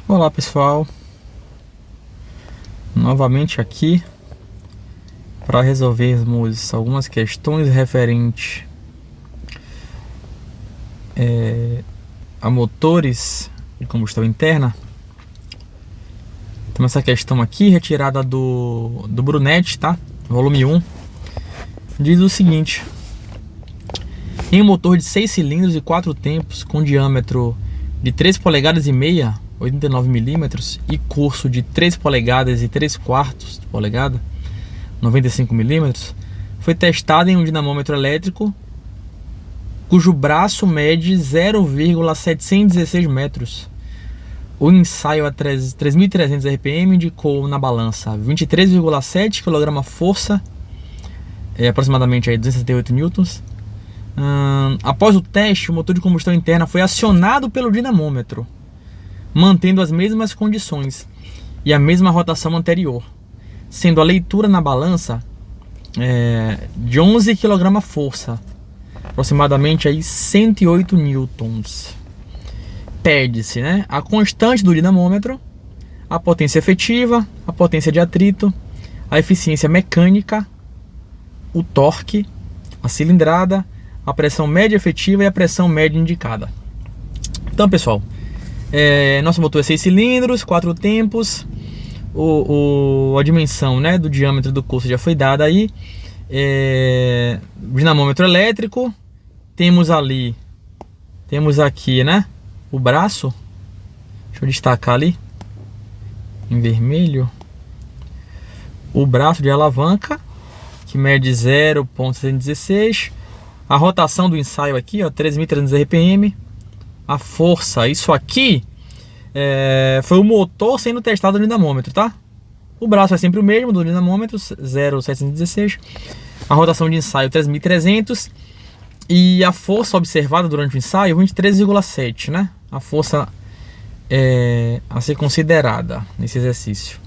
Olá pessoal, novamente aqui para resolvermos algumas questões referentes a motores de combustão interna. Então essa questão aqui, retirada do Brunetti, tá? Volume 1, diz o seguinte: em um motor de 6 cilindros e 4 tempos com diâmetro de 3,5 polegadas, 89 milímetros, e curso de 3 polegadas e 3/4 de polegada, 95 milímetros, foi testado em um dinamômetro elétrico cujo braço mede 0,716 metros. O ensaio a 3.300 RPM indicou na balança 23,7 kg força, aproximadamente aí 268 newtons. Após o teste, o motor de combustão interna foi acionado pelo dinamômetro, mantendo as mesmas condições e a mesma rotação anterior, sendo a leitura na balança de 11 kg força, aproximadamente aí 108 newtons. Pede-se, né, a constante do dinamômetro, a potência efetiva, a potência de atrito, a eficiência mecânica, o torque, a cilindrada, a pressão média efetiva e a pressão média indicada. Então, pessoal, nosso motor é 6 cilindros, 4 tempos. A dimensão, né, do diâmetro do curso já foi dada aí. Dinamômetro elétrico. Temos aqui, né, o braço. Deixa eu destacar ali em vermelho o braço de alavanca, que mede 0,116. A rotação do ensaio aqui, ó, 3.300 RPM. A força, isso aqui foi o motor sendo testado no dinamômetro, tá? O braço é sempre o mesmo do dinamômetro, 0,716. A rotação de ensaio 3.300. E a força observada durante o ensaio 23,7, né? A força a ser considerada nesse exercício.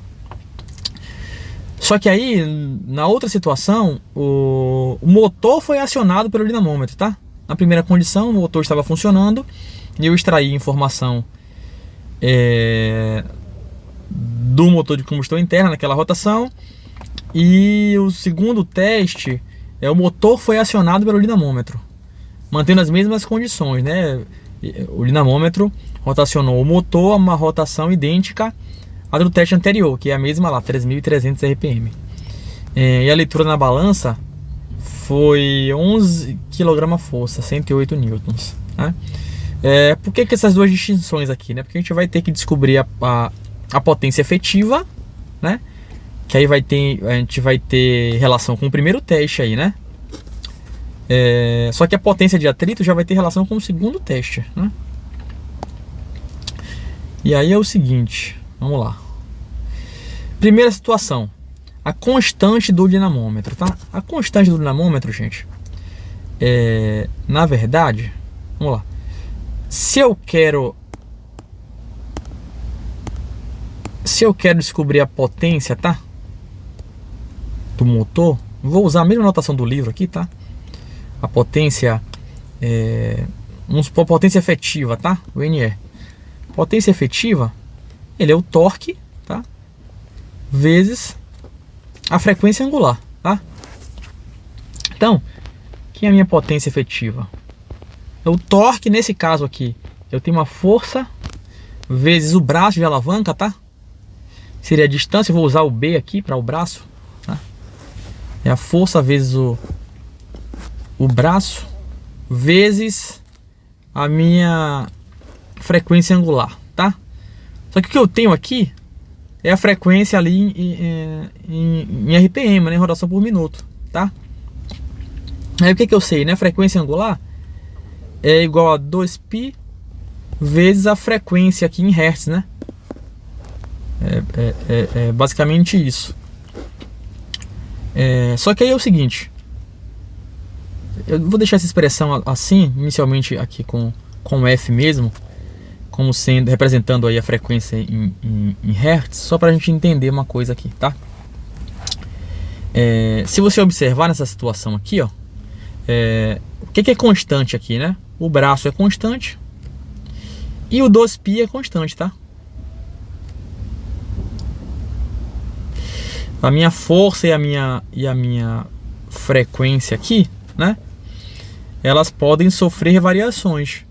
Só que aí, na outra situação, o motor foi acionado pelo dinamômetro, tá? Na primeira condição, o motor estava funcionando e eu extraí informação do motor de combustão interna naquela rotação. E o segundo teste, o motor foi acionado pelo dinamômetro, mantendo as mesmas condições, né? O dinamômetro rotacionou o motor a uma rotação idêntica à do teste anterior, que é a mesma lá, 3.300 RPM. E a leitura na balança foi 11 kg força, 108 newtons, né? Por que essas duas distinções aqui, né? Porque a gente vai ter que descobrir a potência efetiva, né? Que aí a gente vai ter relação com o primeiro teste aí, né? Só que a potência de atrito já vai ter relação com o segundo teste, né? E aí é o seguinte, vamos lá. Primeira situação, a constante do dinamômetro, tá? A constante do dinamômetro, gente, na verdade, vamos lá. Se eu quero descobrir a potência, tá, do motor, vou usar a mesma notação do livro aqui, tá? A potência, vamos supor, potência efetiva, tá? O NE. Potência efetiva, ele é o torque, tá, vezes a frequência angular, tá? Então, que é a minha potência efetiva? É o torque, nesse caso aqui, eu tenho uma força vezes o braço de alavanca, tá? Seria a distância, eu vou usar o B aqui para o braço, tá? É a força vezes o braço vezes a minha frequência angular, tá? Só que o que eu tenho aqui é a frequência ali em RPM, né? Rotação por minuto, tá? Aí o que eu sei, né? A frequência angular é igual a 2π vezes a frequência aqui em Hertz, né? É basicamente isso. Só que aí é o seguinte, eu vou deixar essa expressão assim, inicialmente aqui com F mesmo, como sendo, representando aí a frequência em Hertz, só para a gente entender uma coisa aqui, tá? Se você observar nessa situação aqui, ó, o que é constante aqui, né? O braço é constante e o 2π é constante, tá? A minha força e a minha frequência aqui, né? Elas podem sofrer variações.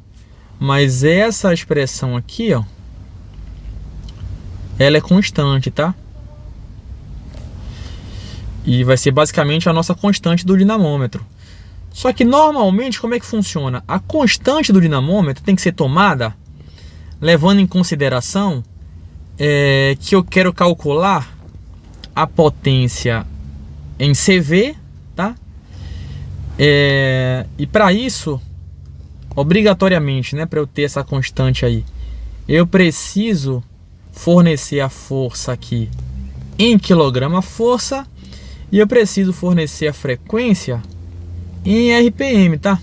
Mas essa expressão aqui, ó, ela é constante, tá? E vai ser basicamente a nossa constante do dinamômetro. Só que normalmente como é que funciona? A constante do dinamômetro tem que ser tomada levando em consideração que eu quero calcular a potência em CV, tá? E para isso, obrigatoriamente, né, para eu ter essa constante aí, eu preciso fornecer a força aqui em quilograma-força e eu preciso fornecer a frequência em RPM, tá?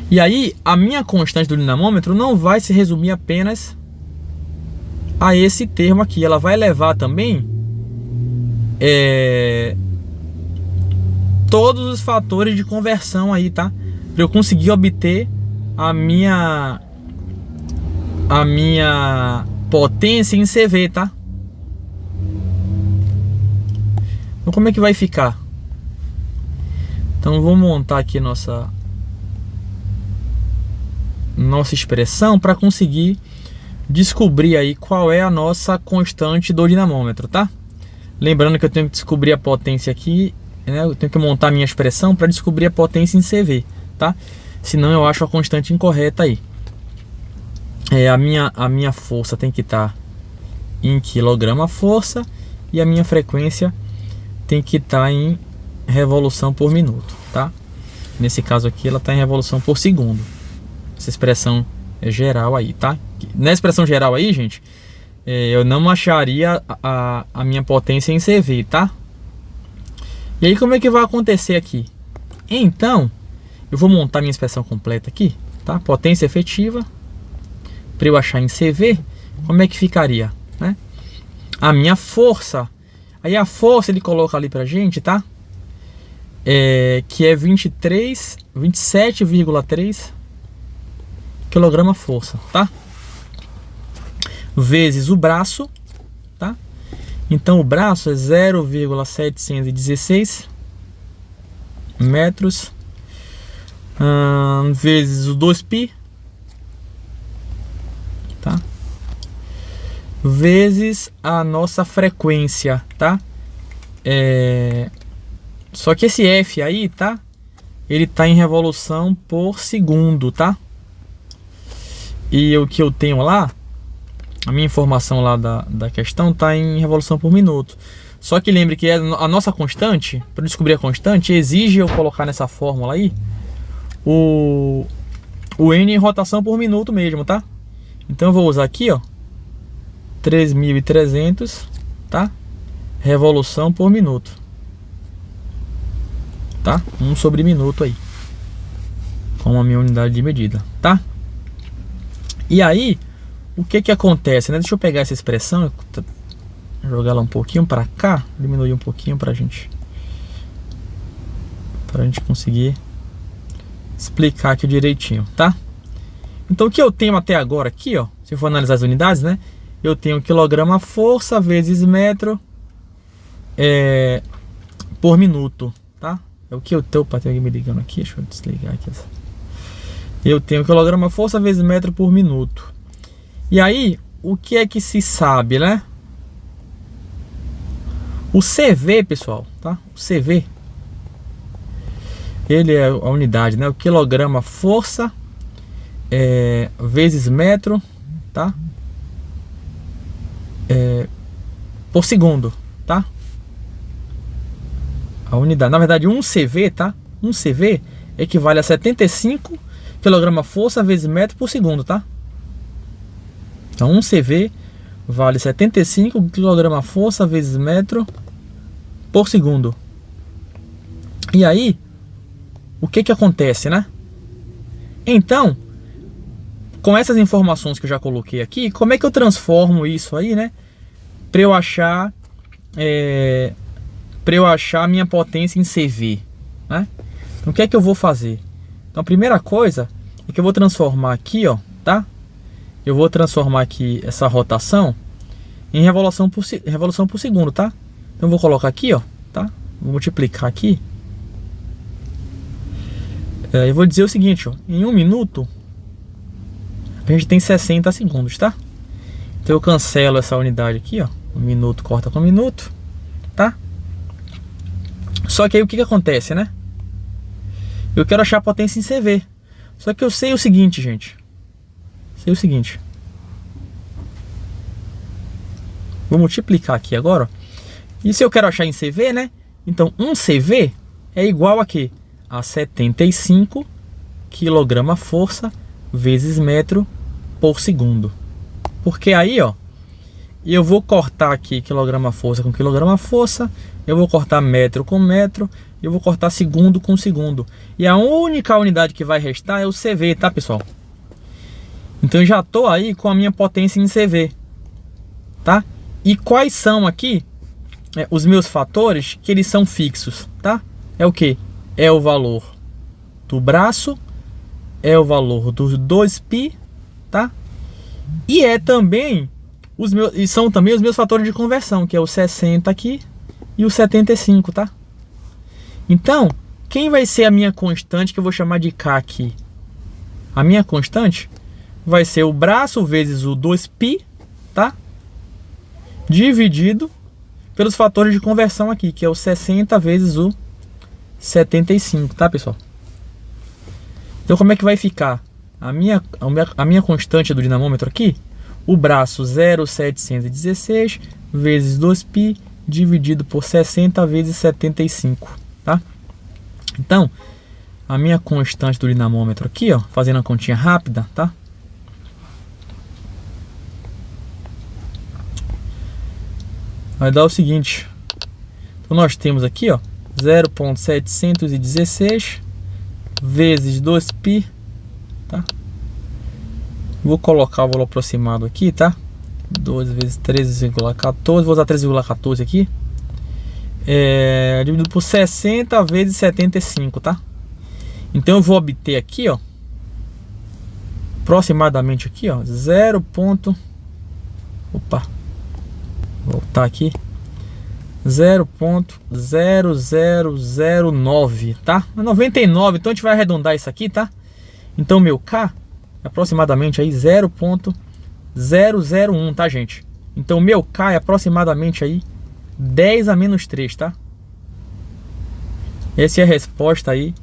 E aí, a minha constante do dinamômetro não vai se resumir apenas a esse termo aqui. Ela vai levar também todos os fatores de conversão aí, tá? Para eu conseguir obter a minha potência em CV, tá? Então como é que vai ficar? Então vou montar aqui nossa expressão para conseguir descobrir aí qual é a nossa constante do dinamômetro, tá? Lembrando que eu tenho que descobrir a potência aqui, né? Eu tenho que montar a minha expressão para descobrir a potência em CV, tá? Senão eu acho a constante incorreta aí. A minha força tem que estar em quilograma-força e a minha frequência tem que estar em revolução por minuto, tá? Nesse caso aqui ela está em revolução por segundo. Essa expressão é geral aí, tá? Nessa expressão geral aí, gente, eu não acharia a minha potência em CV, tá? E aí como é que vai acontecer aqui? Então, eu vou montar minha expressão completa aqui, tá? Potência efetiva, para eu achar em CV, como é que ficaria, né? A minha força, aí a força ele coloca ali pra gente, tá? Que é 27,3 quilograma-força, tá? Vezes o braço, tá? Então o braço é 0,716 metros, vezes o 2π, tá? Vezes a nossa frequência, tá? Só que esse F aí, tá? Ele tá em revolução por segundo, tá? E o que eu tenho lá, a minha informação lá da questão tá em revolução por minuto. Só que lembre que a nossa constante, para descobrir a constante, exige eu colocar nessa fórmula aí o N em rotação por minuto mesmo, tá? Então eu vou usar aqui, ó, 3.300, tá? Revolução por minuto, tá? 1 sobre minuto aí, como a minha unidade de medida, tá? E aí, o que que acontece, né? Deixa eu pegar essa expressão, jogar ela um pouquinho para cá, diminuir um pouquinho pra gente conseguir explicar aqui direitinho, tá? Então o que eu tenho até agora aqui, ó, se eu for analisar as unidades, né? Eu tenho quilograma-força vezes metro por minuto, tá? É o que eu tenho, para ter alguém me ligando aqui, deixa eu desligar aqui essa. Eu tenho quilograma-força vezes metro por minuto. E aí, o que é que se sabe, né? O CV, pessoal, tá? O CV, ele é a unidade, né? O quilograma-força vezes metro, tá? Por segundo, tá? A unidade, na verdade, um CV, tá? Um CV equivale a 75 quilograma-força vezes metro por segundo, tá? Então, um CV vale 75 quilograma-força vezes metro por segundo. E aí, o que que acontece, né? Então, com essas informações que eu já coloquei aqui, como é que eu transformo isso aí, né? Para eu achar a minha potência em CV, né? Então, o que é que eu vou fazer? Então, a primeira coisa é que eu vou transformar aqui, ó, tá? Eu vou transformar aqui essa rotação em revolução por segundo, tá? Então eu vou colocar aqui, ó, tá? Vou multiplicar aqui. Eu vou dizer o seguinte, ó, em 1 minuto a gente tem 60 segundos, tá? Então eu cancelo essa unidade aqui, ó. 1 minuto corta com 1 minuto, tá? Só que aí o que acontece, né? Eu quero achar a potência em CV. Só que eu sei o seguinte, gente. Sei o seguinte. Vou multiplicar aqui agora, ó. E se eu quero achar em CV, né? Então 1 CV é igual a quê? A 75 kg-força vezes metro por segundo. Porque aí, ó, eu vou cortar aqui quilograma-força com quilograma-força, eu vou cortar metro com metro, eu vou cortar segundo com segundo. E a única unidade que vai restar é o CV, tá, pessoal? Então eu já tô aí com a minha potência em CV, tá? E quais são aqui os meus fatores que eles são fixos, tá? É o que? É o valor do braço, é o valor dos 2π, tá? E é também são também os meus fatores de conversão, que é o 60 aqui e o 75, tá? Então, quem vai ser a minha constante, que eu vou chamar de K aqui? A minha constante vai ser o braço vezes o 2π, tá? Dividido pelos fatores de conversão aqui, que é o 60 vezes o 75, tá, pessoal? Então como é que vai ficar? A minha constante do dinamômetro aqui, o braço 0,716 vezes 2π dividido por 60 vezes 75, tá? Então, a minha constante do dinamômetro aqui, ó, fazendo a continha rápida, tá? Vai dar o seguinte. Então nós temos aqui, ó, 0,716 vezes 2π, tá? Vou colocar o valor aproximado aqui, tá? 2 vezes 13,14, vou usar 13,14 aqui. Dividido por 60 vezes 75, tá? Então eu vou obter aqui, ó, aproximadamente aqui, ó, opa, voltar aqui, 0,0009, tá? 99, então a gente vai arredondar isso aqui, tá? Então meu K é aproximadamente aí 0,001, tá, gente? Então meu K é aproximadamente aí 10 a menos 3, tá? Essa é a resposta aí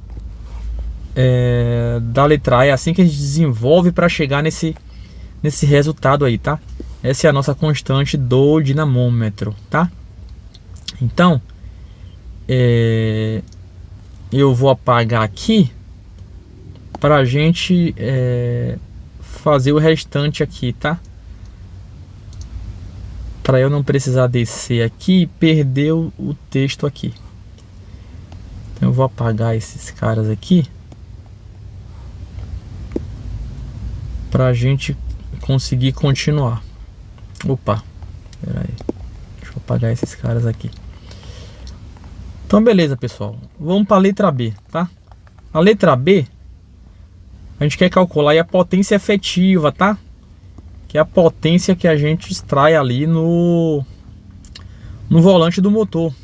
da letra A. É assim que a gente desenvolve para chegar nesse resultado aí, tá? Essa é a nossa constante do dinamômetro, tá? Então, eu vou apagar aqui para a gente fazer o restante aqui, tá? Para eu não precisar descer aqui e perder o texto aqui. Então eu vou apagar esses caras aqui para a gente conseguir continuar. Opa, pera aí, deixa eu apagar esses caras aqui. Então beleza, pessoal, vamos para a letra B, tá? A letra B, a gente quer calcular aí a potência efetiva, tá? Que é a potência que a gente extrai ali no volante do motor,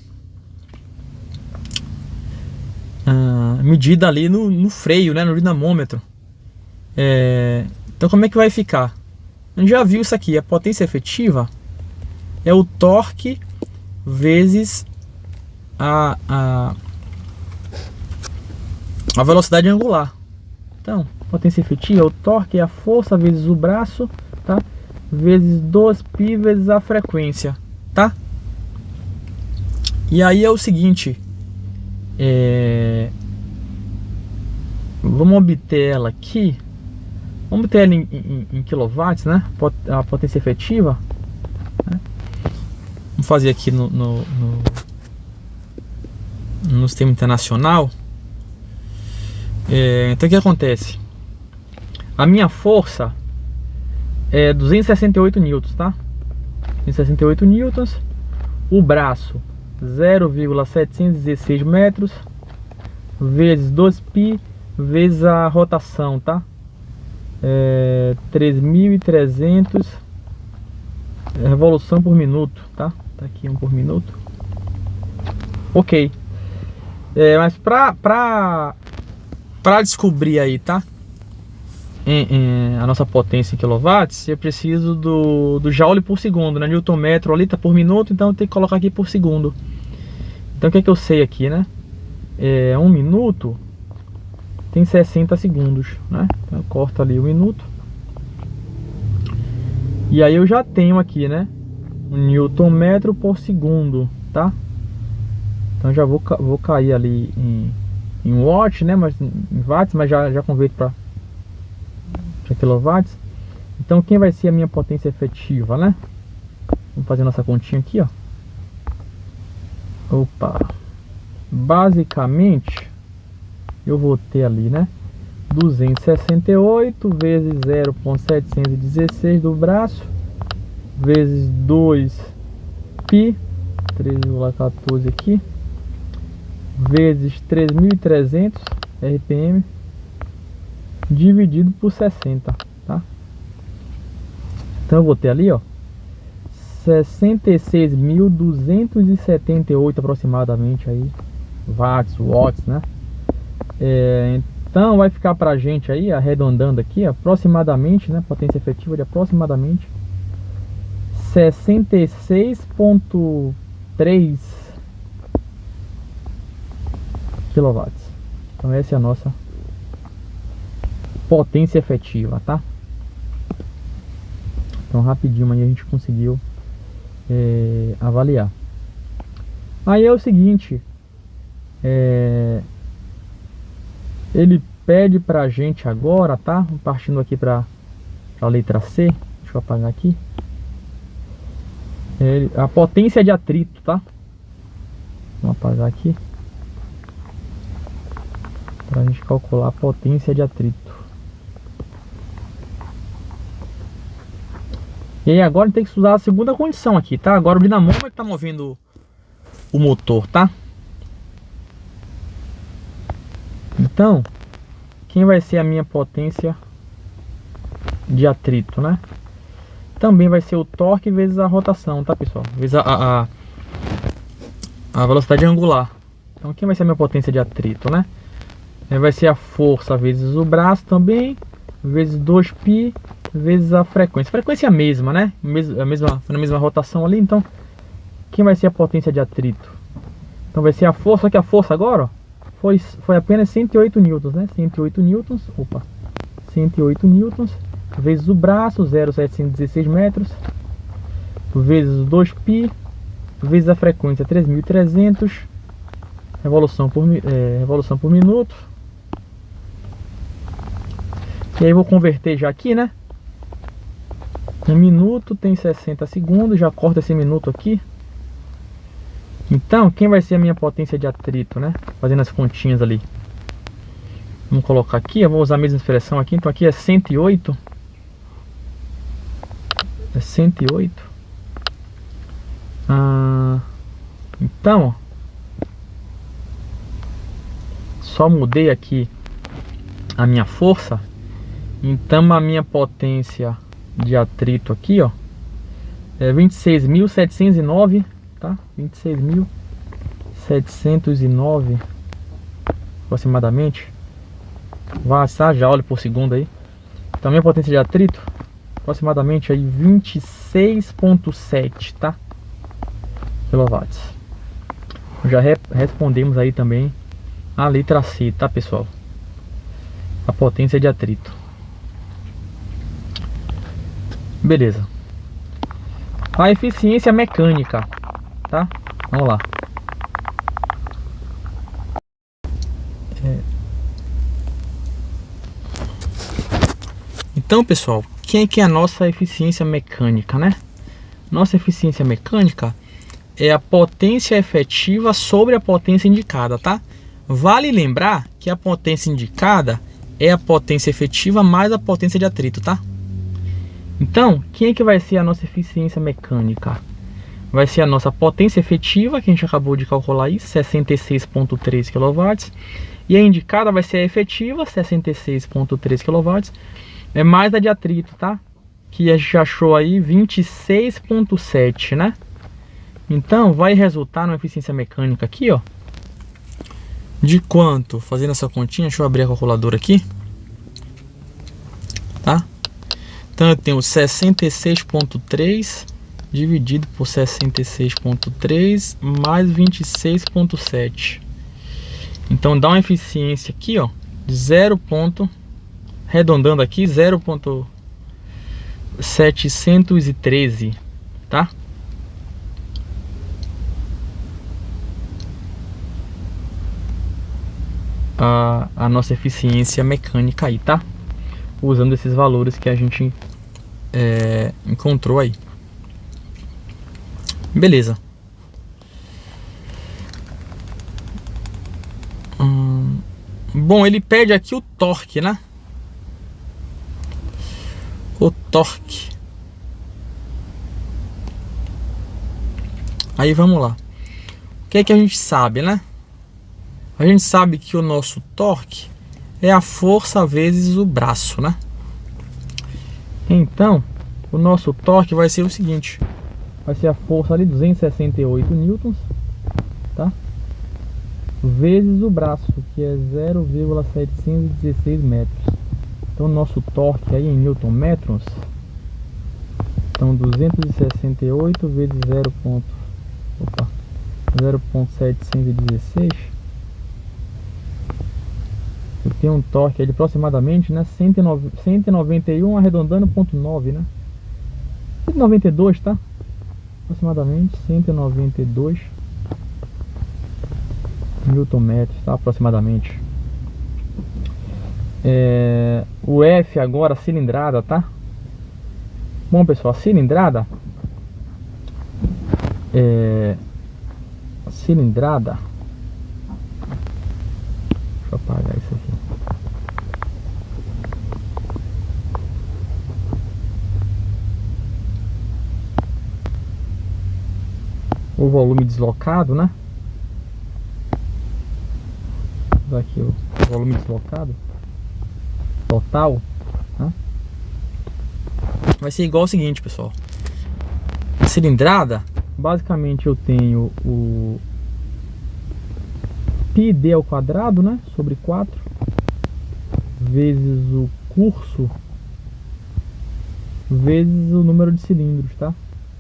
medida ali no freio, né, no dinamômetro. Então como é que vai ficar? A gente já viu isso aqui, a potência efetiva é o torque vezes a velocidade angular. Então, potência efetiva é o torque, é a força vezes o braço, tá? Vezes 2π vezes a frequência, tá? E aí é o seguinte, vamos obter ela aqui. Vamos ter ela em quilowatts, né? A potência efetiva, né? Vamos fazer aqui no sistema internacional. Então o que acontece? A minha força é 268 newtons, tá? 268 newtons. O braço 0,716 metros vezes 2π vezes a rotação, tá? 3.300 revolução por minuto, tá? Tá aqui 1 por minuto. Ok. Mas pra descobrir aí, tá? A nossa potência em quilowatts, eu preciso do joule por segundo, né? Newton metro ali tá por minuto, então eu tenho que colocar aqui por segundo. Então o que é que eu sei aqui, né? 1 minuto tem 60 segundos, né? Então eu corto ali 1 minuto. E aí eu já tenho aqui, né? Um Newton metro por segundo, tá? Então já vou cair ali em watt, né? Mas em watts, mas já converto para quilowatts. Então quem vai ser a minha potência efetiva, né? Vamos fazer nossa continha aqui, ó. Opa. Basicamente eu vou ter ali, né? 268 vezes 0,716 do braço vezes 2 π 3,14 aqui vezes 3.300 RPM dividido por 60, tá? Então eu vou ter ali, ó, 66.278 aproximadamente aí watts, né? Então vai ficar pra gente aí, arredondando aqui, aproximadamente, né, potência efetiva de aproximadamente 66,3 kW. Então essa é a nossa potência efetiva, tá? Então rapidinho aí a gente conseguiu avaliar. Aí é o seguinte, ele pede pra gente agora, tá? Partindo aqui pra letra C. Deixa eu apagar aqui. A potência de atrito, tá? Vamos apagar aqui pra gente calcular a potência de atrito. E aí agora a gente tem que estudar a segunda condição aqui, tá? Agora o dinamômetro tá movendo o motor, tá? Então, quem vai ser a minha potência de atrito, né? Também vai ser o torque vezes a rotação, tá, pessoal? Vezes a velocidade angular. Então, quem vai ser a minha potência de atrito, né? Vai ser a força vezes o braço também, vezes 2π, vezes a frequência. A frequência é a mesma, né? Na mesma rotação ali, então quem vai ser a potência de atrito? Então vai ser a força, só que a força agora, ó, foi apenas 108 newtons, né? 108 newtons, 108 newtons, vezes o braço, 0,716 metros, vezes 2π, vezes a frequência, 3.300, revolução por minuto. E aí vou converter já aqui, né? 1 minuto tem 60 segundos, já corta esse minuto aqui. Então, quem vai ser a minha potência de atrito, né? Fazendo as continhas ali. Vamos colocar aqui, eu vou usar a mesma expressão aqui. Então aqui é 108. É 108. Então, ó, só mudei aqui a minha força. Então a minha potência de atrito aqui, ó, é 26.709, tá? 26.709 aproximadamente watts, tá? Já olha por segundo aí. Então a minha potência de atrito aproximadamente aí 26,7, tá? Quilowatts. Já respondemos aí também a letra C, tá, pessoal? A potência de atrito. Beleza. A eficiência mecânica, tá? Vamos lá. Então, pessoal, quem é que é a nossa eficiência mecânica, né? Nossa eficiência mecânica é a potência efetiva sobre a potência indicada, tá? Vale lembrar que a potência indicada é a potência efetiva mais a potência de atrito, tá? Então, quem é que vai ser a nossa eficiência mecânica? Vai ser a nossa potência efetiva, que a gente acabou de calcular aí, 66,3 kW. E a indicada vai ser a efetiva, 66,3 kW. É mais a de atrito, tá? que a gente achou aí 26,7, né? Então vai resultar numa eficiência mecânica aqui, ó, de quanto? Fazendo essa continha, deixa eu abrir a calculadora aqui, tá? Então eu tenho 66,3 dividido por 66,3 mais 26,7. Então dá uma eficiência aqui, ó, de 0. Arredondando aqui, 0,713, tá? A nossa eficiência mecânica aí, tá? Usando esses valores que a gente encontrou aí. Beleza. Bom, ele pede aqui o torque, né? O torque. Aí vamos lá. O que é que a gente sabe, né? A gente sabe que o nosso torque é a força vezes o braço, né? Então, o nosso torque vai ser o seguinte: vai ser a força ali, 268 newtons, tá? Vezes o braço, que é 0,716 metros. Então, nosso torque aí em newton metros, então 268 vezes 0,716, eu tenho um torque aí de aproximadamente, né, 191 arredondando 0,9, né? 192, tá? Aproximadamente 192 newton metros, tá? Aproximadamente. O F agora, cilindrada, tá? Bom, pessoal, a cilindrada deixa eu apagar isso aqui. O volume deslocado, né? Aqui o volume deslocado total, né? Vai ser igual ao seguinte, pessoal. A cilindrada, basicamente eu tenho o πd ao quadrado, né, sobre 4 vezes o curso vezes o número de cilindros, tá?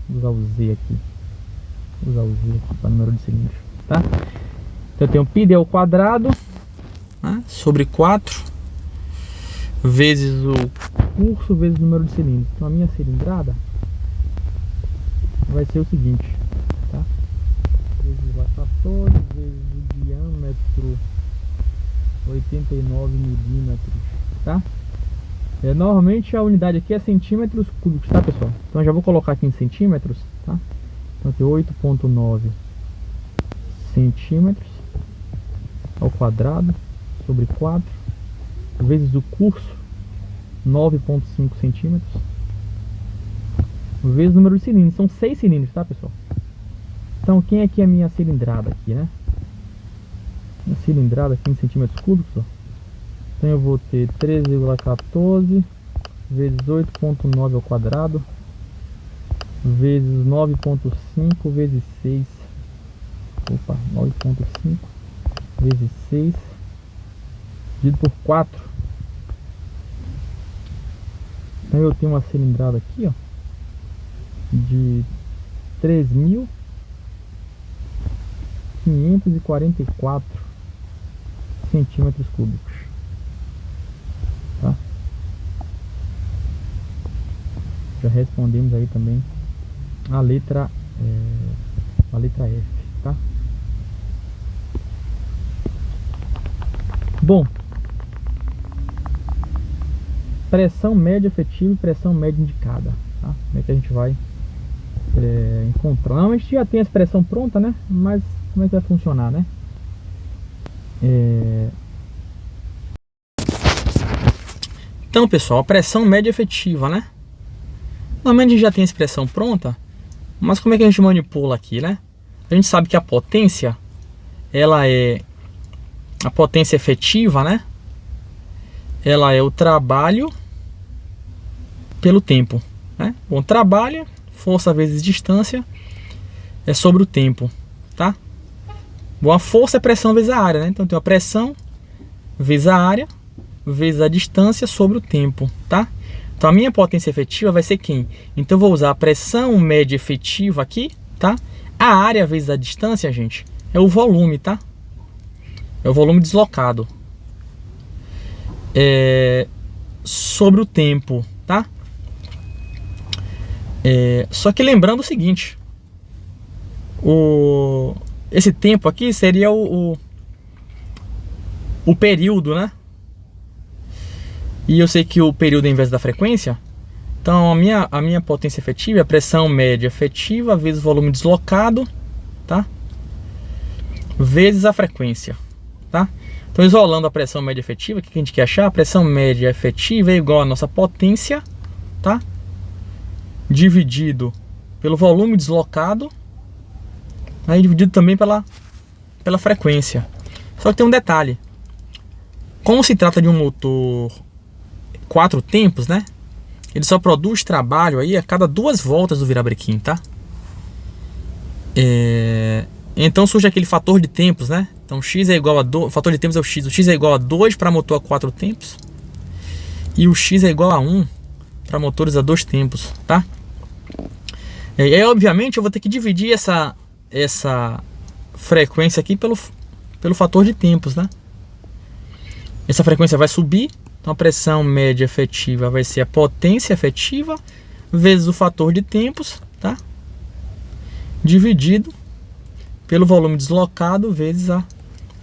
Vou usar o Z aqui. Vou usar o Z aqui para número de cilindros, tá? Então eu tenho πd ao quadrado, né, sobre 4 vezes o curso vezes o número de cilindros. Então a minha cilindrada vai ser o seguinte, tá? 3,14 vezes o diâmetro 89 milímetros, tá? Normalmente a unidade aqui é centímetros cúbicos, tá, pessoal? Então eu já vou colocar aqui em centímetros, tá? Então tem 8,9 centímetros ao quadrado sobre 4 vezes o curso, 9,5 centímetros, vezes o número de cilindros. São 6 cilindros, tá, pessoal? Então quem aqui é a minha cilindrada aqui, né? Minha cilindrada aqui em centímetros cúbicos, ó. Então eu vou ter 3,14 vezes 8,9 ao quadrado vezes 9,5 vezes 6. Opa, 9,5 vezes 6 dividido por 4. Então eu tenho uma cilindrada aqui, ó, de 3.544 centímetros cúbicos, tá? Já respondemos aí também a letra F, tá? Bom, pressão média efetiva e pressão média indicada, tá? Como é que a gente vai encontrar? Não, a gente já tem a expressão pronta, né? Mas como é que vai funcionar, né? Então, pessoal, a pressão média efetiva, né? Normalmente a gente já tem a expressão pronta, mas como é que a gente manipula aqui, né? A gente sabe que a potência, ela é a potência efetiva, né? Ela é o trabalho pelo tempo, né? Bom, trabalha, força vezes distância é sobre o tempo, tá? Bom, a força é pressão vezes a área, né? Então tem a pressão vezes a área vezes a distância sobre o tempo, tá? Então a minha potência efetiva vai ser quem? Então eu vou usar a pressão média efetiva aqui, tá? A área vezes a distância, gente, é o volume, tá? É o volume deslocado. Sobre o tempo, tá? Só que lembrando o seguinte, esse tempo aqui seria o período, né? E eu sei que o período é em vez da frequência. Então a minha potência efetiva é a pressão média efetiva vezes o volume deslocado, tá? Vezes a frequência, tá? Então isolando a pressão média efetiva, o que a gente quer achar? A pressão média efetiva é igual à nossa potência, tá? Dividido pelo volume deslocado, aí dividido também pela frequência. Só que tem um detalhe. Como se trata de um motor 4 tempos, né? Ele só produz trabalho aí a cada 2 voltas do virabrequim, tá? Então surge aquele fator de tempos, né? Então x é igual a 2, o fator de tempos é o x. O x é igual a 2 para motor a 4 tempos. E o x é igual a 1 para motores a 2 tempos, tá? E aí, obviamente, eu vou ter que dividir essa frequência aqui pelo fator de tempos, né? Essa frequência vai subir. Então a pressão média efetiva vai ser a potência efetiva vezes o fator de tempos, tá? Dividido pelo volume deslocado vezes a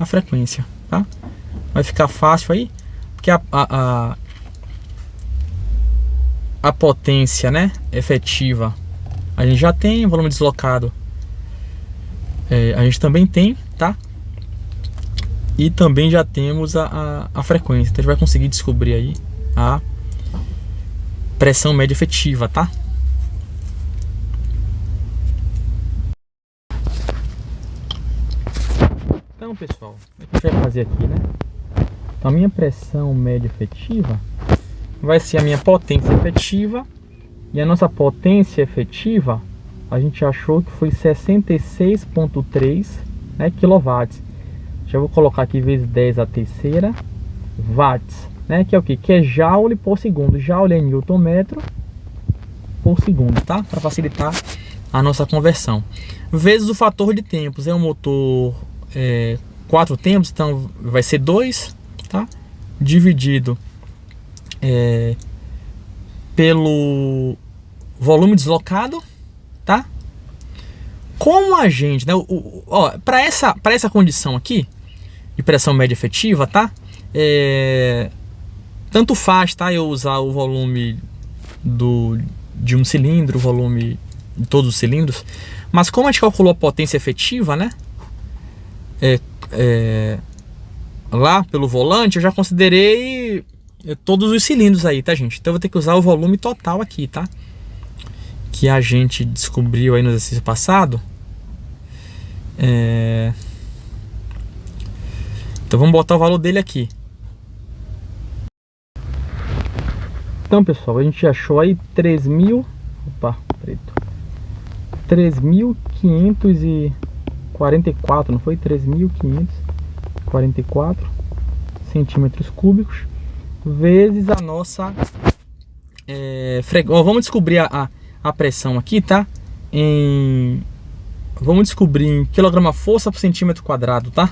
frequência, tá? Vai ficar fácil aí, porque a potência, né, efetiva a gente já tem, o volume deslocado a gente também tem, tá? E também já temos a frequência. Então a gente vai conseguir descobrir aí a pressão média efetiva, tá? Então, pessoal, o que a gente vai fazer aqui, né? Então a minha pressão média efetiva vai ser a minha potência efetiva. E a nossa potência efetiva a gente achou que foi 66,3, né, quilowatts. Já vou colocar aqui vezes 10 a terceira watts, né? Que é o que? Que é joule por segundo. Joule é newton metro por segundo, tá? Para facilitar a nossa conversão. Vezes o fator de tempos. É um motor 4 tempos, então vai ser 2, tá? Dividido pelo volume deslocado, tá? Como a gente, né? Para essa condição aqui de pressão média efetiva, tá? Tanto faz, tá? Eu usar o volume de um cilindro, o volume de todos os cilindros. Mas como a gente calculou a potência efetiva, né? Lá pelo volante, eu já considerei todos os cilindros aí, tá, gente? Então eu vou ter que usar o volume total aqui, tá? Que a gente descobriu aí no exercício passado. Então vamos botar o valor dele aqui. Então, pessoal, a gente achou aí 3.544, não foi? 3.544 centímetros cúbicos vezes a nossa frequência. Vamos descobrir a pressão aqui, tá? Vamos descobrir em quilograma-força por centímetro quadrado, tá?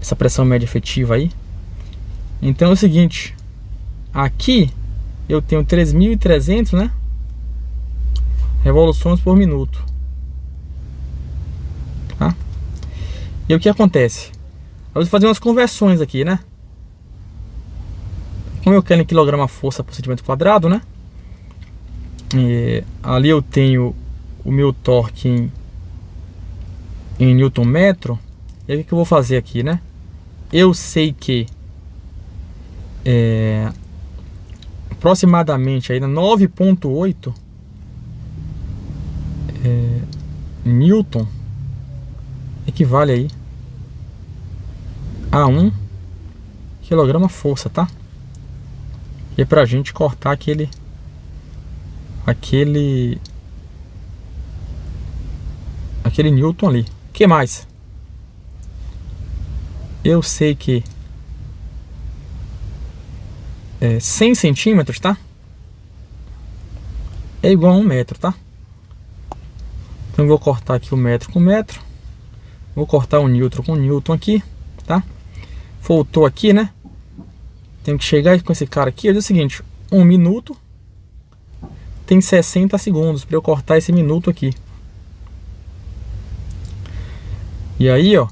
Essa pressão média efetiva aí. Então é o seguinte, aqui eu tenho 3.300, né? Revoluções por minuto, tá? E o que acontece? Eu vou fazer umas conversões aqui, né? Como eu quero em quilograma-força por centímetro quadrado, né? Ali eu tenho o meu torque em newton metro. E aí o que eu vou fazer aqui, né? Eu sei que aproximadamente aí 9,8 newton equivale aí a 1 quilograma força, tá? E é pra gente cortar aquele Newton ali. O que mais? Eu sei que é 100 centímetros, tá? É igual a 1 metro, tá? Então eu vou cortar aqui o metro com metro. Vou cortar o Newton com Newton aqui, tá? Faltou aqui, né? Tenho que chegar com esse cara aqui. Eu digo o seguinte: 1 minuto tem 60 segundos para eu cortar esse minuto aqui. E aí, ó,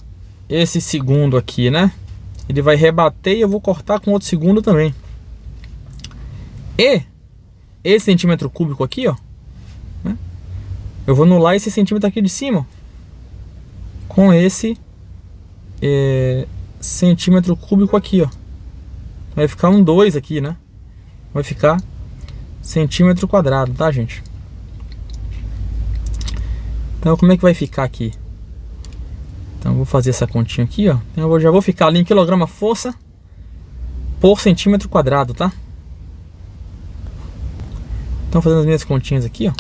esse segundo aqui, né? Ele vai rebater e eu vou cortar com outro segundo também. E esse centímetro cúbico aqui, ó, né? Eu vou anular esse centímetro aqui de cima com esse centímetro cúbico aqui, ó. Vai ficar um 2 aqui, né? Vai ficar centímetro quadrado, tá, gente? Então, como é que vai ficar aqui? Então, eu vou fazer essa continha aqui, ó. Então, eu já vou ficar ali em quilograma-força por centímetro quadrado, tá? Então, fazendo as minhas continhas aqui, ó.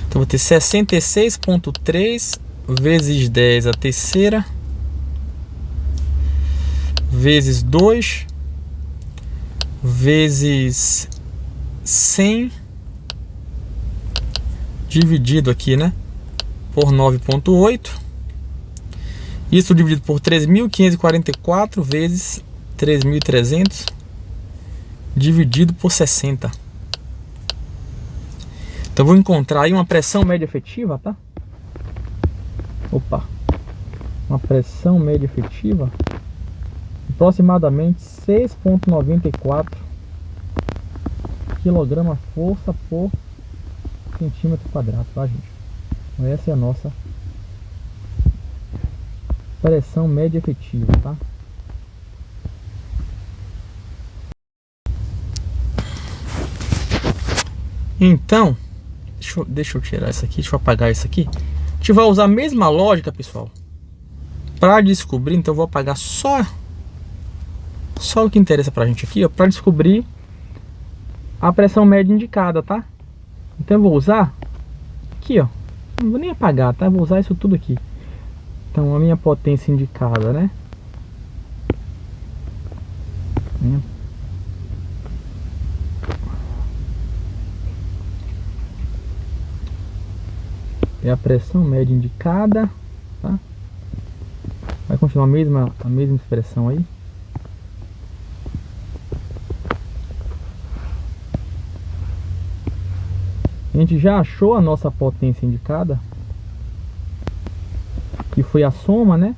Então, vou ter 66,3 vezes 10 a terceira vezes 2 vezes 100 dividido aqui, né, por 9,8. Isso dividido por 3.544 vezes 3.300 dividido por 60. Então eu vou encontrar aí uma pressão média efetiva, tá? Opa. Uma pressão média efetiva aproximadamente 6,94 kg/força por centímetro quadrado, tá, gente? Então essa é a nossa pressão média efetiva, tá? Então, deixa eu tirar isso aqui, deixa eu apagar isso aqui. A gente vai usar a mesma lógica, pessoal, para descobrir. Então eu vou apagar só o que interessa pra gente aqui, ó, para descobrir a pressão média indicada, tá? Então eu vou usar aqui, ó, não vou nem apagar, tá? Eu vou usar isso tudo aqui. Então a minha potência indicada, né? É a pressão média indicada, tá? Vai continuar a mesma expressão aí. A gente já achou a nossa potência indicada, que foi a soma, né,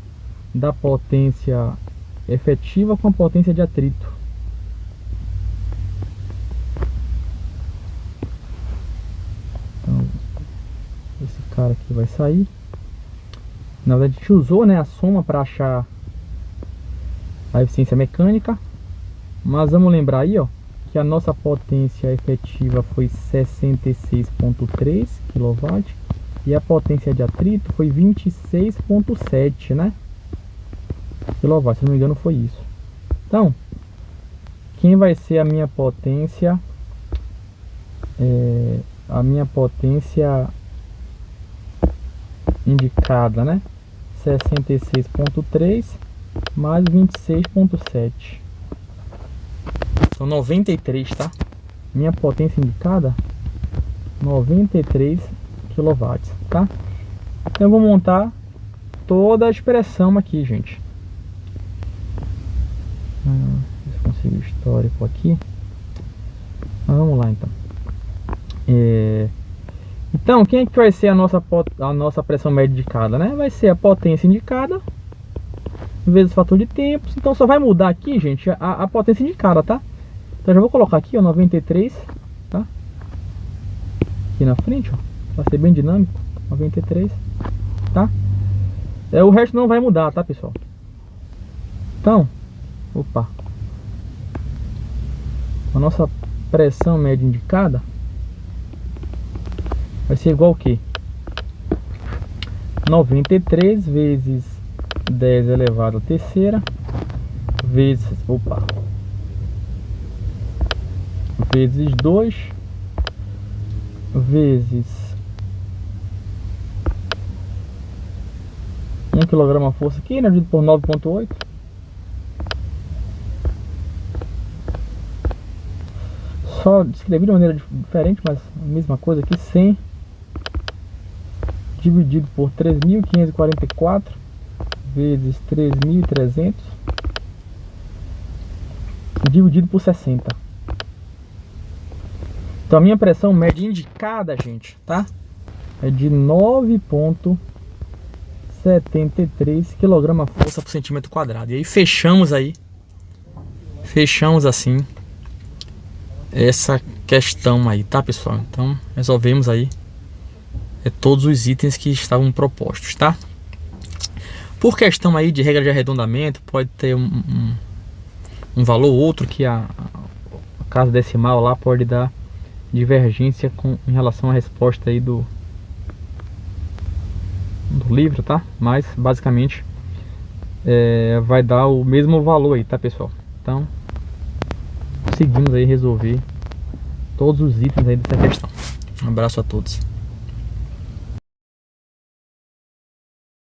da potência efetiva com a potência de atrito. Então, esse cara aqui vai sair. Na verdade, a gente usou, né, a soma para achar a eficiência mecânica. Mas vamos lembrar aí, ó, que a nossa potência efetiva foi 66,3 kW e a potência de atrito foi 26,7, né, kW, se não me engano foi isso. Então, quem vai ser a minha potência indicada, né? 66,3 mais 26,7. São 93, tá? Minha potência indicada 93 kW, tá? Então eu vou montar toda a expressão aqui, gente. Se eu consigo o histórico aqui. Mas vamos lá então. Então, quem é que vai ser a nossa pressão média indicada, né? Vai ser a potência indicada vezes o fator de tempos. Então só vai mudar aqui, gente, a potência indicada, tá? Então já vou colocar aqui, ó, 93, tá? Aqui na frente, ó, pra ser bem dinâmico, 93, tá? O resto não vai mudar, tá, pessoal? Então, opa, a nossa pressão média indicada vai ser igual ao que? 93 vezes 10 elevado à terceira vezes, vezes 2 vezes 1 kg a força aqui, né, dividido por 9,8. Só escrevi de maneira diferente, mas a mesma coisa aqui. 100 dividido por 3.544 vezes 3.300 dividido por 60. Então a minha pressão média indicada, gente, tá? É de 9,73 kg a força por centímetro quadrado. E aí fechamos assim essa questão aí, tá, pessoal? Então resolvemos aí todos os itens que estavam propostos, tá? Por questão aí de regra de arredondamento, pode ter um valor ou outro que a casa decimal lá pode dar divergência em relação à resposta aí do livro, tá? Mas basicamente vai dar o mesmo valor aí, tá, pessoal? Então conseguimos aí resolver todos os itens aí dessa questão. Um abraço a todos.